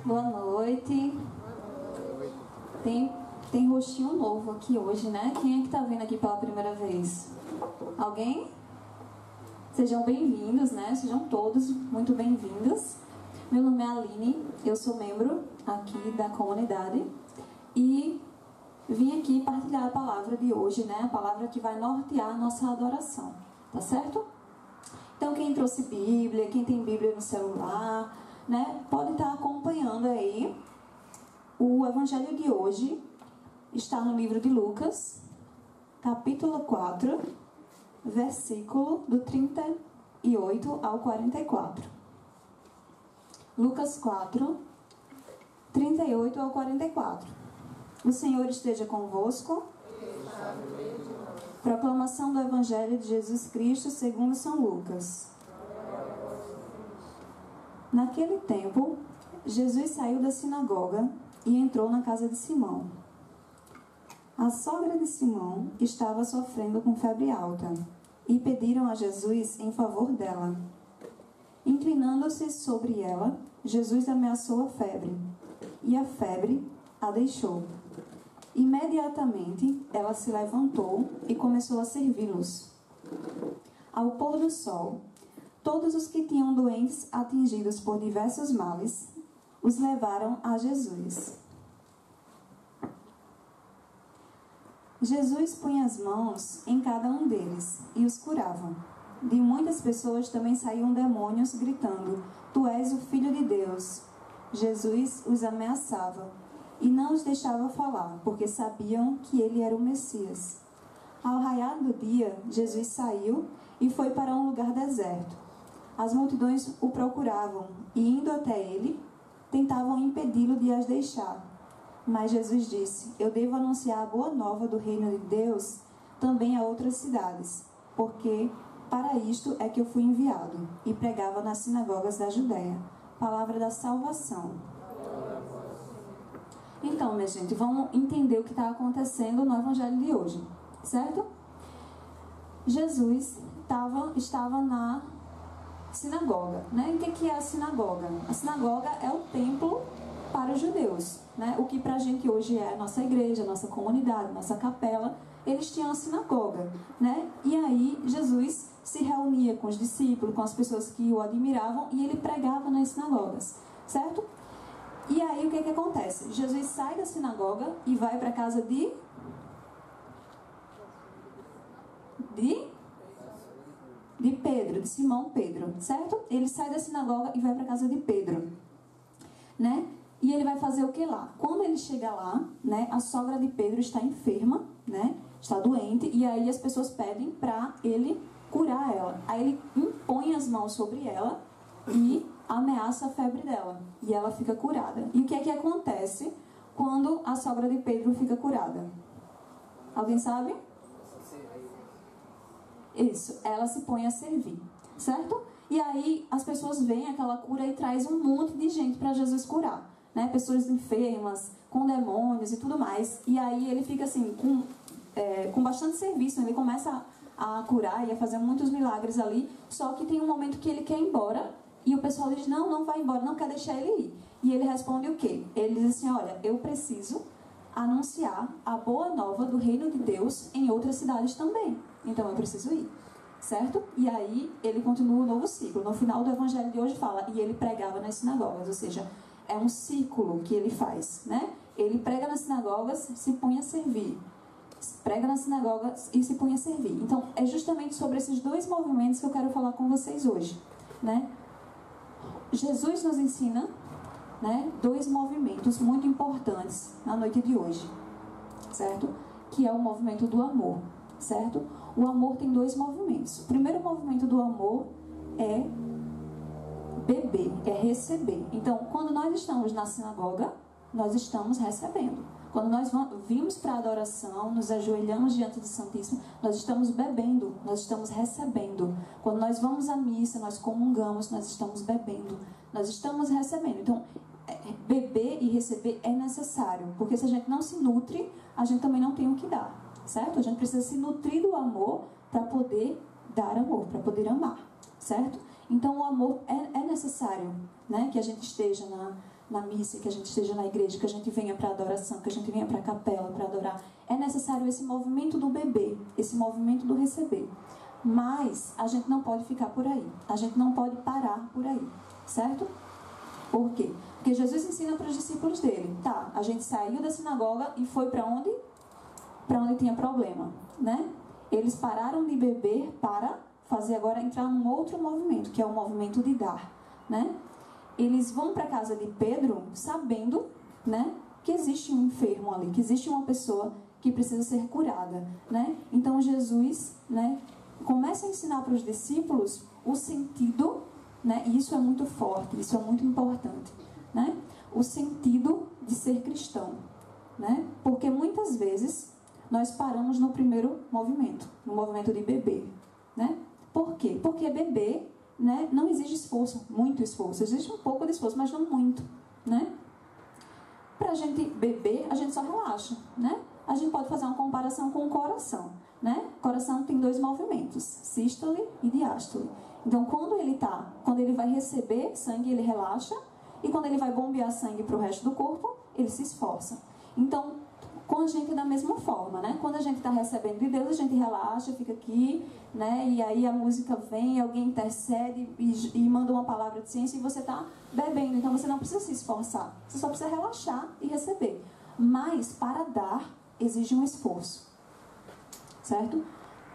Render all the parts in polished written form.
Boa noite. Tem rostinho novo aqui hoje, né? Quem é que tá vendo aqui pela primeira vez? Alguém? Sejam bem-vindos, né? Sejam todos muito bem-vindos. Meu nome é Aline, eu sou membro aqui da comunidade e vim aqui partilhar a palavra de hoje, né? A palavra que vai nortear a nossa adoração, tá certo? Então, quem trouxe Bíblia, quem tem Bíblia no celular, né? Pode estar acompanhando aí. O evangelho de hoje está no livro de Lucas, capítulo 4, versículo do 38 ao 44. Lucas 4, 38 ao 44. O Senhor esteja convosco. Proclamação do Evangelho de Jesus Cristo segundo São Lucas. Naquele tempo, Jesus saiu da sinagoga e entrou na casa de Simão. A sogra de Simão estava sofrendo com febre alta e pediram a Jesus em favor dela. Inclinando-se sobre ela, Jesus ameaçou a febre, e a febre a deixou. Imediatamente, ela se levantou e começou a servi-los. Ao pôr do sol, todos os que tinham doentes atingidos por diversos males, os levaram a Jesus. Jesus punha as mãos em cada um deles e os curava. De muitas pessoas também saíam demônios, gritando: Tu és o Filho de Deus. Jesus os ameaçava e não os deixava falar, porque sabiam que ele era o Messias. Ao raiar do dia, Jesus saiu e foi para um lugar deserto. As multidões o procuravam e, indo até ele, tentavam impedi-lo de as deixar. Mas Jesus disse: Eu devo anunciar a boa nova do reino de Deus também a outras cidades, porque para isto é que eu fui enviado. E pregava nas sinagogas da Judéia. Palavra da salvação. Então, minha gente, vamos entender o que está acontecendo no evangelho de hoje, certo? Jesus estava na sinagoga, né? E o que é a sinagoga? A sinagoga é o templo para os judeus, né? O que para a gente hoje é a nossa igreja, a nossa comunidade, a nossa capela. Eles tinham a sinagoga, né? E aí Jesus se reunia com os discípulos, com as pessoas que o admiravam, e ele pregava nas sinagogas, certo? E aí o que acontece? Jesus sai da sinagoga e vai para a casa de Pedro, de Simão Pedro, certo? Ele sai da sinagoga e vai para a casa de Pedro, né? E ele vai fazer o que lá? Quando ele chega lá, né, a sogra de Pedro está enferma, né? Está doente, e aí as pessoas pedem para ele curar ela. Aí ele impõe as mãos sobre ela e ameaça a febre dela, e ela fica curada. E o que é que acontece quando a sogra de Pedro fica curada? Alguém sabe? Isso, ela se põe a servir, certo? E aí as pessoas veem aquela cura e traz um monte de gente para Jesus curar, né? Pessoas enfermas, com demônios e tudo mais. E aí ele fica assim, com bastante serviço, ele começa a curar e a fazer muitos milagres ali, só que tem um momento que ele quer ir embora, e o pessoal diz: não vai embora, não quer deixar ele ir. E ele responde o quê? Ele diz assim: olha, eu preciso anunciar a boa nova do reino de Deus em outras cidades também. Então eu preciso ir, certo? E aí ele continua o novo ciclo. No final do evangelho de hoje fala: e ele pregava nas sinagogas, ou seja, é um ciclo que ele faz, né? Ele prega nas sinagogas, se põe a servir. Prega nas sinagogas e se põe a servir. Então é justamente sobre esses dois movimentos que eu quero falar com vocês hoje, né? Jesus nos ensina, né, dois movimentos muito importantes na noite de hoje, certo? Que é o movimento do amor, certo? O amor tem dois movimentos. O primeiro movimento do amor é beber, é receber. Então, quando nós estamos na sinagoga, nós estamos recebendo. Quando nós vimos para a adoração, nos ajoelhamos diante do Santíssimo, nós estamos bebendo, nós estamos recebendo. Quando nós vamos à missa, nós comungamos, nós estamos bebendo, nós estamos recebendo. Então, beber e receber é necessário, porque se a gente não se nutre, a gente também não tem o que dar, certo? A gente precisa se nutrir do amor para poder dar amor, para poder amar, certo? Então, o amor é necessário, né? Que a gente esteja na missa, que a gente esteja na igreja, que a gente venha para a adoração, que a gente venha para a capela para adorar. É necessário esse movimento do beber, esse movimento do receber. Mas a gente não pode ficar por aí. A gente não pode parar por aí. Certo? Por quê? Porque Jesus ensina para os discípulos dele. Tá, a gente saiu da sinagoga e foi para onde? Para onde tinha problema, né? Eles pararam de beber para fazer agora entrar num outro movimento, que é o movimento de dar, né? Eles vão para a casa de Pedro sabendo, né, que existe um enfermo ali, que existe uma pessoa que precisa ser curada, né? Então Jesus, né, começa a ensinar para os discípulos o sentido, né? E isso é muito forte, isso é muito importante, né? O sentido de ser cristão, né? Porque muitas vezes nós paramos no primeiro movimento, no movimento de beber, né? Por quê? Porque beber, né, não exige esforço, muito esforço. Existe um pouco de esforço, mas não muito, né? Para a gente beber, a gente só relaxa, né? A gente pode fazer uma comparação com o coração, né? O coração tem 2 movimentos, sístole e diástole. Então, quando ele vai receber sangue, ele relaxa, e quando ele vai bombear sangue para o resto do corpo, ele se esforça. Então, com a gente da mesma forma, né? Quando a gente está recebendo de Deus, a gente relaxa, fica aqui, né? E aí a música vem, alguém intercede e manda uma palavra de ciência e você está bebendo. Então você não precisa se esforçar, você só precisa relaxar e receber. Mas para dar exige um esforço, certo?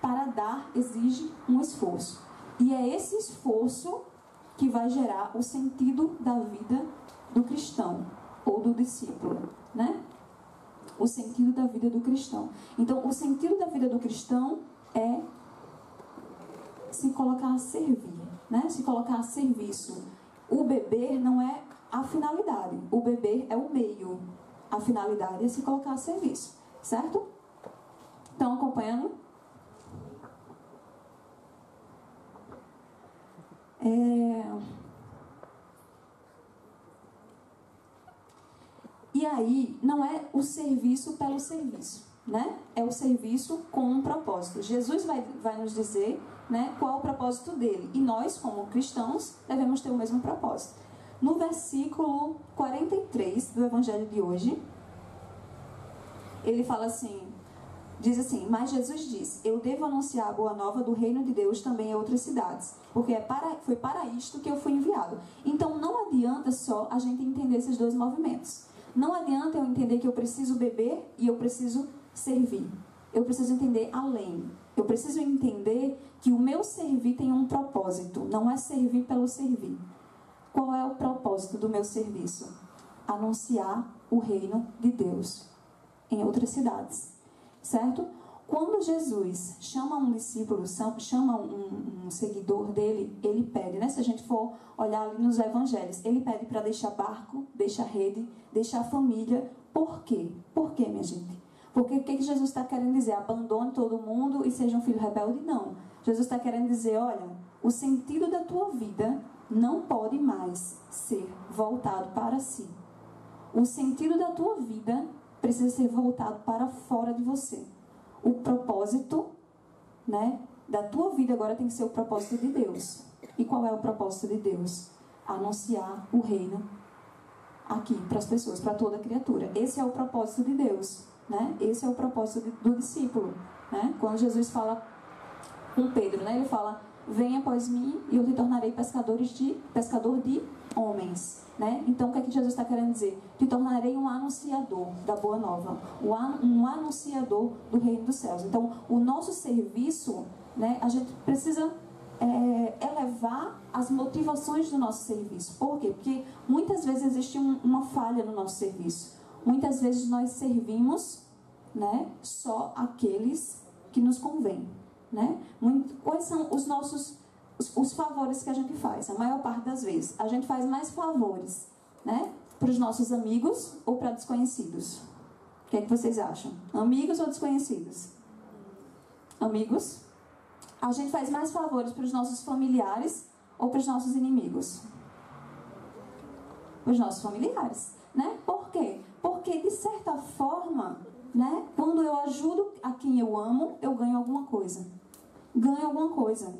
Para dar exige um esforço. E é esse esforço que vai gerar o sentido da vida do cristão ou do discípulo, né? O sentido da vida do cristão. Então, o sentido da vida do cristão é se colocar a servir, né? Se colocar a serviço. O beber não é a finalidade. O beber é o meio. A finalidade é se colocar a serviço. Certo? Estão acompanhando? E aí, não é o serviço pelo serviço, né? É o serviço com um propósito. Jesus vai nos dizer, né, qual é o propósito dele. E nós, como cristãos, devemos ter o mesmo propósito. No versículo 43 do Evangelho de hoje, ele fala assim, diz assim: mas Jesus diz, eu devo anunciar a boa nova do reino de Deus também a outras cidades, porque foi para isto que eu fui enviado. Então não adianta só a gente entender esses 2 movimentos. Não adianta eu entender que eu preciso beber e eu preciso servir. Eu preciso entender além. Eu preciso entender que o meu servir tem um propósito. Não é servir pelo servir. Qual é o propósito do meu serviço? Anunciar o reino de Deus em outras cidades. Certo? Quando Jesus chama um discípulo, chama um seguidor dele, ele pede, né? Se a gente for olhar ali nos evangelhos, ele pede para deixar barco, deixar rede, deixar família. Por quê? Por quê, minha gente? Porque o que Jesus está querendo dizer? Abandone todo mundo e seja um filho rebelde? Não. Jesus está querendo dizer, olha, o sentido da tua vida não pode mais ser voltado para si. O sentido da tua vida precisa ser voltado para fora de você. O propósito, né, da tua vida agora tem que ser o propósito de Deus. E qual é o propósito de Deus? Anunciar o reino aqui para as pessoas, para toda criatura. Esse é o propósito de Deus, né? Esse é o propósito do discípulo, né? Quando Jesus fala com Pedro, né, ele fala: venha após mim e eu te tornarei pescador de homens, né? Então o que é que Jesus está querendo dizer? Te tornarei um anunciador da boa nova, um anunciador do reino dos céus. Então o nosso serviço, né, a gente precisa elevar as motivações do nosso serviço. Por quê? Porque muitas vezes existe uma falha no nosso serviço. Muitas vezes nós servimos, né, só aqueles que nos convêm, né? Quais são os favores que a gente faz? A maior parte das vezes a gente faz mais favores, né, para os nossos amigos ou para desconhecidos. O que é que vocês acham? Amigos ou desconhecidos? Amigos. A gente faz mais favores para os nossos familiares ou para os nossos inimigos? Para os nossos familiares, né? Por quê? Porque de certa forma, né, quando eu ajudo a quem eu amo, eu ganho alguma coisa. Ganho alguma coisa,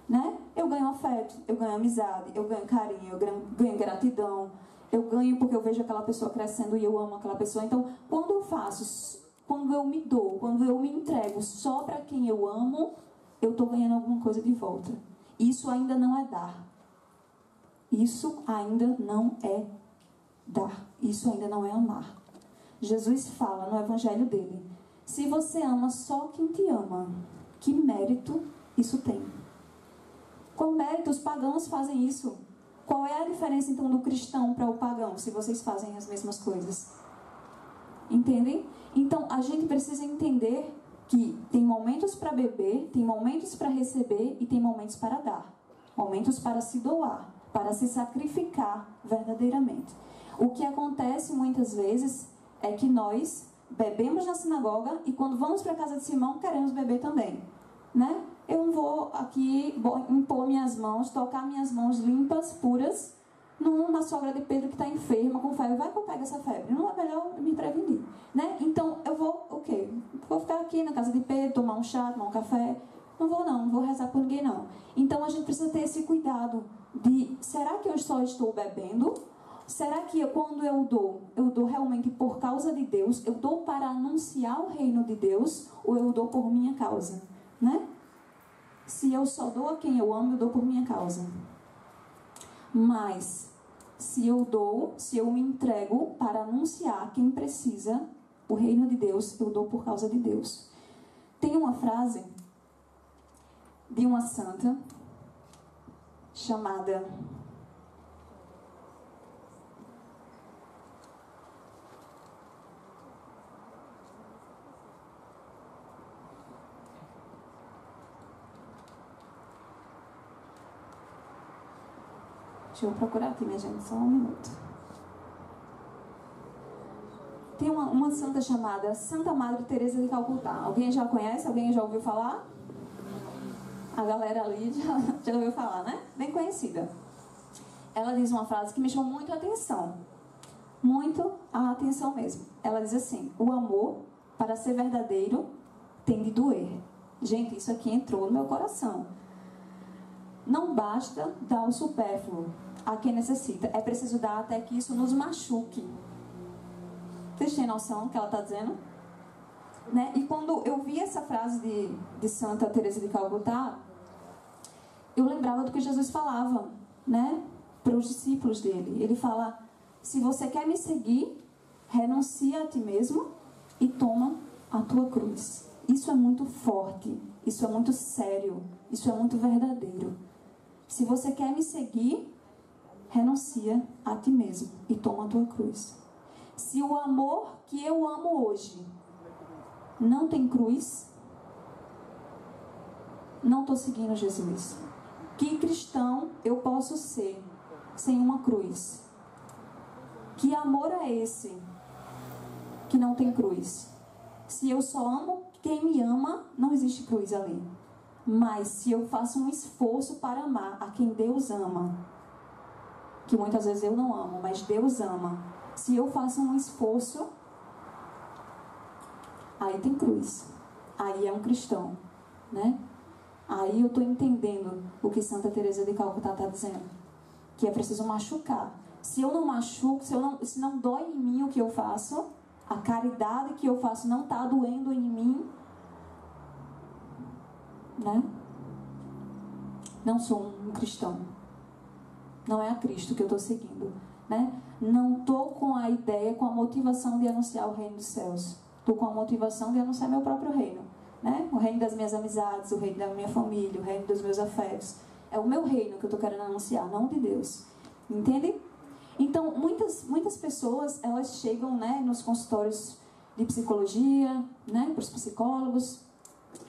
né? Eu ganho afeto, eu ganho amizade, eu ganho carinho, eu ganho gratidão, Eu ganho porque eu vejo aquela pessoa crescendo e eu amo aquela pessoa. Então, quando eu faço, quando eu me dou, quando eu me entrego só para quem eu amo, eu estou ganhando alguma coisa de volta. Isso ainda não é dar. Isso ainda não é dar. Isso ainda não é amar. Jesus fala no evangelho dele: se você ama só quem te ama, que mérito isso tem? Qual mérito? Os pagãos fazem isso. Qual é a diferença então do cristão para o pagão, se vocês fazem as mesmas coisas? Entendem? Então a gente precisa entender que tem momentos para beber, tem momentos para receber e tem momentos para dar. Momentos para se doar, para se sacrificar verdadeiramente. O que acontece muitas vezes é que nós bebemos na sinagoga e quando vamos para a casa de Simão queremos beber também, né? Eu não vou aqui impor minhas mãos, tocar minhas mãos limpas, puras, na sogra de Pedro que está enferma com febre. Vai que eu pego essa febre. Não é melhor me prevenir, né? Então eu vou, o quê? Vou ficar aqui na casa de Pedro, tomar um chá, tomar um café. Não vou rezar por ninguém não. Então a gente precisa ter esse cuidado de, será que eu só estou bebendo? Será que quando eu dou realmente por causa de Deus? Eu dou para anunciar o reino de Deus ou eu dou por minha causa, né? Se eu só dou a quem eu amo, eu dou por minha causa. Mas, se eu me entrego para anunciar a quem precisa o reino de Deus, eu dou por causa de Deus. Tem uma frase de uma santa chamada... Deixa eu procurar aqui, minha gente, só um minuto. Tem uma santa chamada Santa Madre Teresa de Calcutá. Alguém já conhece? Alguém já ouviu falar? A galera ali já ouviu falar, né? Bem conhecida. Ela diz uma frase que me chamou muito a atenção. Muito a atenção mesmo. Ela diz assim: o amor, para ser verdadeiro, tem de doer. Gente, isso aqui entrou no meu coração. Não basta dar o supérfluo a quem necessita. É preciso dar até que isso nos machuque. Vocês têm noção do que ela está dizendo? Né? E quando eu vi essa frase de Santa Teresa de Calcutá, eu lembrava do que Jesus falava, né, para os discípulos dele. Ele fala: se você quer me seguir, renuncia a ti mesmo e toma a tua cruz. Isso é muito forte, isso é muito sério, isso é muito verdadeiro. Se você quer me seguir, renuncia a ti mesmo e toma a tua cruz. Se o amor que eu amo hoje não tem cruz, não estou seguindo Jesus. Que cristão eu posso ser sem uma cruz? Que amor é esse que não tem cruz? Se eu só amo quem me ama, não existe cruz ali. Mas se eu faço um esforço para amar a quem Deus ama, que muitas vezes eu não amo, mas Deus ama, se eu faço um esforço, aí tem cruz. Aí é um cristão, né? Aí eu estou entendendo o que Santa Teresa de Calcutá está dizendo, que é preciso machucar. Se eu não machuco, se não dói em mim o que eu faço, a caridade que eu faço não está doendo em mim, né? Não sou um cristão. Não é a Cristo que eu estou seguindo, né? Não estou com a ideia, com a motivação de anunciar o reino dos céus. Estou com a motivação de anunciar meu próprio reino, né? O reino das minhas amizades, o reino da minha família, o reino dos meus afetos. É o meu reino que eu estou querendo anunciar, não o de Deus. Entende? Então, muitas pessoas, elas chegam, né, nos consultórios de psicologia, né, para os psicólogos,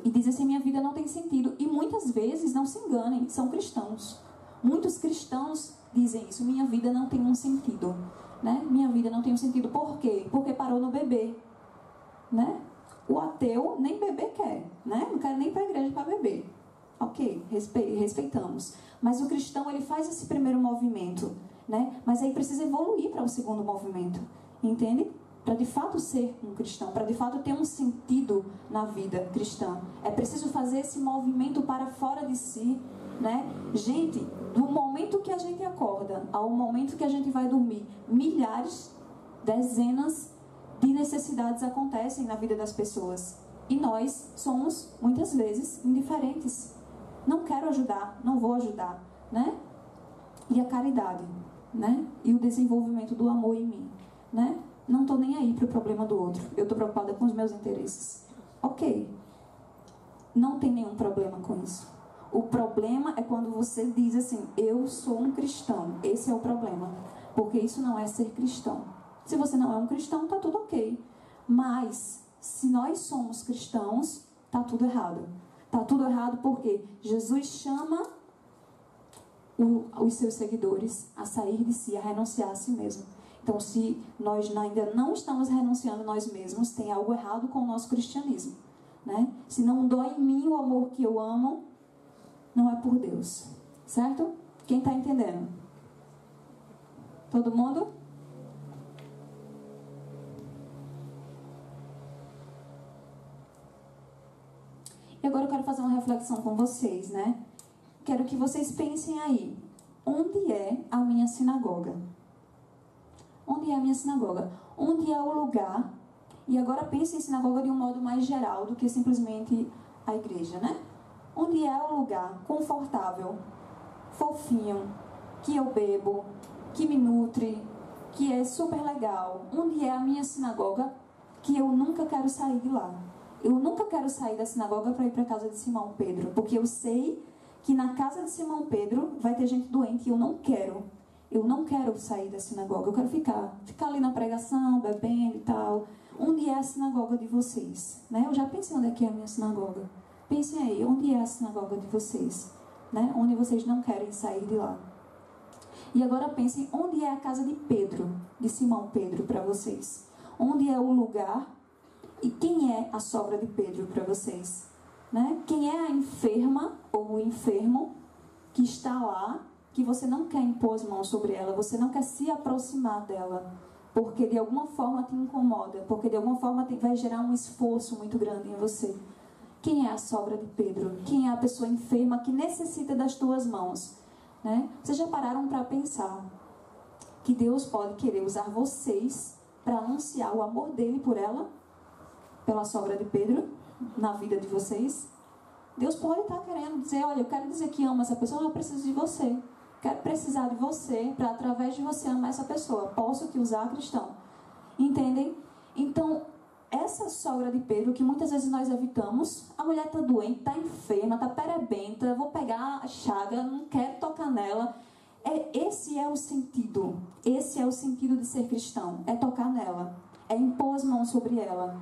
e dizem assim: minha vida não tem sentido. E muitas vezes, não se enganem, são cristãos. Muitos cristãos dizem isso: minha vida não tem um sentido, né? Minha vida não tem um sentido. Por quê? Porque parou no beber, né? O ateu nem beber quer, né? Não quer nem ir para a igreja para beber. Ok, respeitamos. Mas o cristão, ele faz esse primeiro movimento, né? Mas aí precisa evoluir para o segundo movimento, entende? Para de fato ser um cristão, para de fato ter um sentido na vida cristã. É preciso fazer esse movimento para fora de si, né? Gente, do momento que a gente acorda ao momento que a gente vai dormir, milhares, dezenas de necessidades acontecem na vida das pessoas. E nós somos, muitas vezes, indiferentes. Não quero ajudar, não vou ajudar, né? E a caridade, né? E o desenvolvimento do amor em mim, né? Não estou nem aí para o problema do outro. Eu estou preocupada com os meus interesses. Ok. Não tem nenhum problema com isso. O problema é quando você diz assim, eu sou um cristão. Esse é o problema. Porque isso não é ser cristão. Se você não é um cristão, está tudo ok. Mas, se nós somos cristãos, está tudo errado. Está tudo errado porque Jesus chama os seus seguidores a sair de si, a renunciar a si mesmo. Então, se nós ainda não estamos renunciando a nós mesmos, tem algo errado com o nosso cristianismo, né? Se não dói em mim o amor que eu amo, não é por Deus, certo? Quem está entendendo? Todo mundo? E agora eu quero fazer uma reflexão com vocês, né? Quero que vocês pensem aí, onde é a minha sinagoga? Onde é a minha sinagoga? Onde é o lugar? E agora pense em sinagoga de um modo mais geral do que simplesmente a igreja, né? Onde é o lugar confortável, fofinho, que eu bebo, que me nutre, que é super legal? Onde é a minha sinagoga que eu nunca quero sair de lá? Eu nunca quero sair da sinagoga para ir para a casa de Simão Pedro, porque eu sei que na casa de Simão Pedro vai ter gente doente e eu não quero. Eu não quero sair da sinagoga, eu quero ficar ali na pregação, bebendo e tal. Onde é a sinagoga de vocês? Né? Eu já pensei onde é que é a minha sinagoga. Pensem aí, onde é a sinagoga de vocês? Né? Onde vocês não querem sair de lá. E agora pensem, onde é a casa de Pedro, de Simão Pedro para vocês? Onde é o lugar e quem é a sogra de Pedro para vocês? Né? Quem é a enferma ou o enfermo que está lá, que você não quer impor as mãos sobre ela, você não quer se aproximar dela, porque de alguma forma te incomoda, porque de alguma forma vai gerar um esforço muito grande em você. Quem é a sogra de Pedro? Quem é a pessoa enferma que necessita das tuas mãos? Né? Vocês já pararam para pensar que Deus pode querer usar vocês para anunciar o amor dele por ela? Pela sogra de Pedro, na vida de vocês? Deus pode estar querendo dizer, olha, eu quero dizer que amo essa pessoa, eu preciso de você. Quero precisar de você para, através de você, amar essa pessoa. Posso te usar, cristão? Entendem? Então, essa sogra de Pedro, que muitas vezes nós evitamos, a mulher está doente, está enferma, está perebenta, vou pegar a chaga, não quero tocar nela. Esse é o sentido. Esse é o sentido de ser cristão. É tocar nela. É impor as mãos sobre ela.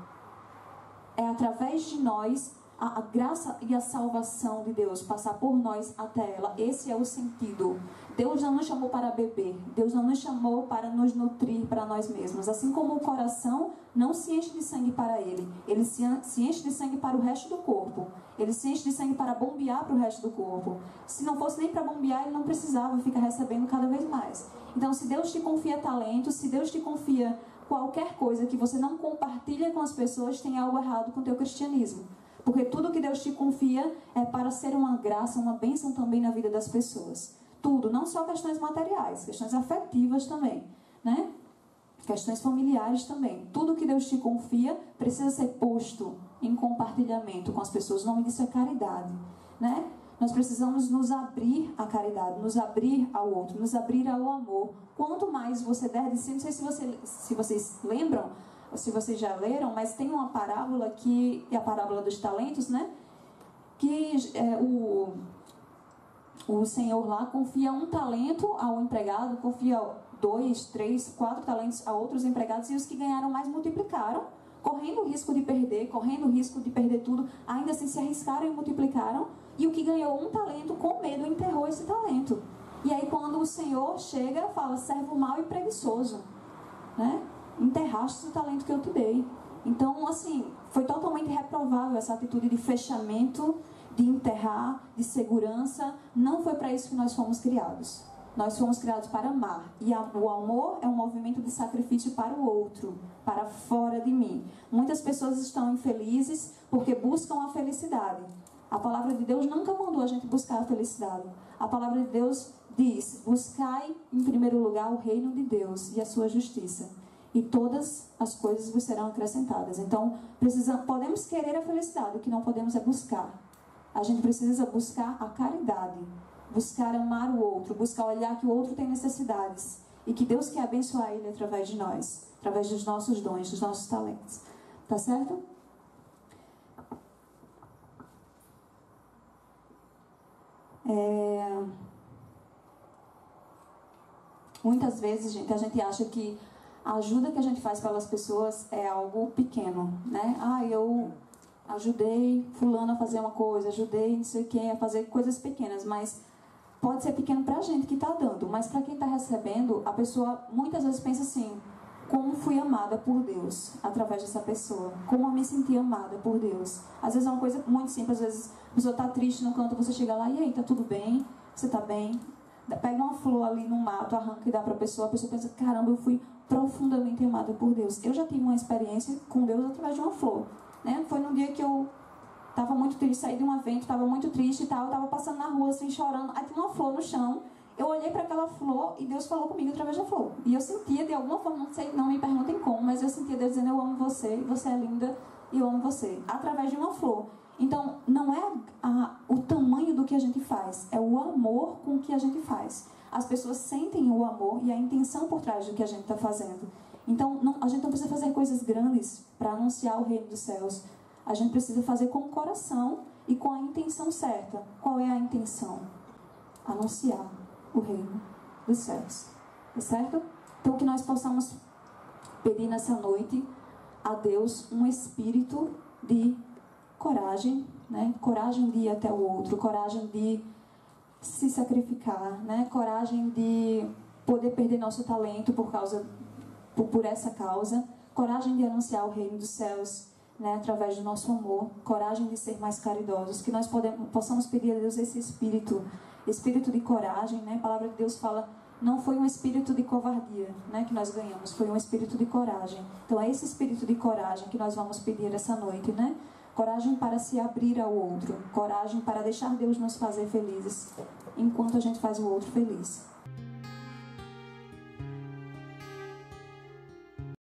É através de nós a graça e a salvação de Deus passar por nós até ela. Esse é o sentido. Deus não nos chamou para beber. Deus não nos chamou para nos nutrir para nós mesmos. Assim como o coração não se enche de sangue para ele. Ele se enche de sangue para o resto do corpo. Ele se enche de sangue para bombear para o resto do corpo. Se não fosse nem para bombear, ele não precisava ficar recebendo cada vez mais. Então, se Deus te confia talento, se Deus te confia qualquer coisa que você não compartilha com as pessoas, tem algo errado com o teu cristianismo. Porque tudo que Deus te confia é para ser uma graça, uma bênção também na vida das pessoas. Tudo, não só questões materiais, questões afetivas também, né? Questões familiares também. Tudo que Deus te confia precisa ser posto em compartilhamento com as pessoas. O nome disso é caridade, né? Nós precisamos nos abrir à caridade, nos abrir ao outro, nos abrir ao amor. Quanto mais você der de si, não sei se vocês lembram, ou se vocês já leram, mas tem uma parábola que é a parábola dos talentos, né? Que o Senhor lá confia um talento ao empregado, confia 2, 3, 4 talentos a outros empregados, e os que ganharam mais multiplicaram, correndo o risco de perder tudo, ainda assim se arriscaram e multiplicaram, e o que ganhou um talento, com medo, enterrou esse talento. E aí quando o Senhor chega, fala, servo mau e preguiçoso, né? Enterraste o talento que eu te dei. Então, assim, foi totalmente reprovável essa atitude de fechamento, de enterrar, de segurança. Não foi para isso que nós fomos criados. Nós fomos criados para amar. E o amor é um movimento de sacrifício para o outro, para fora de mim. Muitas pessoas estão infelizes porque buscam a felicidade, A palavra de Deus nunca mandou a gente buscar a felicidade. A palavra de Deus diz: buscai em primeiro lugar o reino de Deus e a sua justiça, e todas as coisas vos serão acrescentadas. Então, podemos querer a felicidade, o que não podemos é buscar. A gente precisa buscar a caridade, buscar amar o outro, buscar olhar que o outro tem necessidades e que Deus quer abençoar ele através de nós, através dos nossos dons, dos nossos talentos. Tá certo? Muitas vezes, gente, a gente acha que a ajuda que a gente faz pelas pessoas é algo pequeno, né? Eu ajudei fulano a fazer uma coisa, ajudei não sei quem a fazer coisas pequenas, mas pode ser pequeno pra gente que está dando, mas para quem está recebendo, a pessoa muitas vezes pensa assim: como fui amada por Deus através dessa pessoa, como eu me senti amada por Deus. Às vezes é uma coisa muito simples, às vezes a pessoa está triste no canto, você chega lá, e aí, tá tudo bem? Você está bem? Pega uma flor ali no mato, arranca e dá para a pessoa pensa: caramba, eu fui profundamente amada por Deus. Eu já tive uma experiência com Deus através de uma flor, né? Foi num dia que eu estava muito triste, saí de um evento, estava muito triste e tal, eu estava passando na rua assim, chorando, aí tinha uma flor no chão, eu olhei para aquela flor e Deus falou comigo através da flor. E eu sentia de alguma forma, não sei, não me perguntem como, mas eu sentia Deus dizendo: eu amo você, você é linda e eu amo você, através de uma flor. Então, não é o tamanho do que a gente faz, é o amor com que a gente faz. As pessoas sentem o amor e a intenção por trás do que a gente está fazendo. Então, a gente não precisa fazer coisas grandes para anunciar o reino dos céus. A gente precisa fazer com o coração e com a intenção certa. Qual é a intenção? Anunciar o reino dos céus. Tá certo? Então, que nós possamos pedir nessa noite a Deus um espírito de coragem, né? Coragem de ir até o outro, coragem de se sacrificar, né? Coragem de poder perder nosso talento por essa causa, coragem de anunciar o reino dos céus, né? Através do nosso amor, coragem de ser mais caridosos, que nós possamos pedir a Deus esse espírito de coragem, né? A palavra de Deus fala: não foi um espírito de covardia, né, que nós ganhamos, foi um espírito de coragem. Então é esse espírito de coragem que nós vamos pedir essa noite, né? Coragem para se abrir ao outro, coragem para deixar Deus nos fazer felizes, enquanto a gente faz o outro feliz.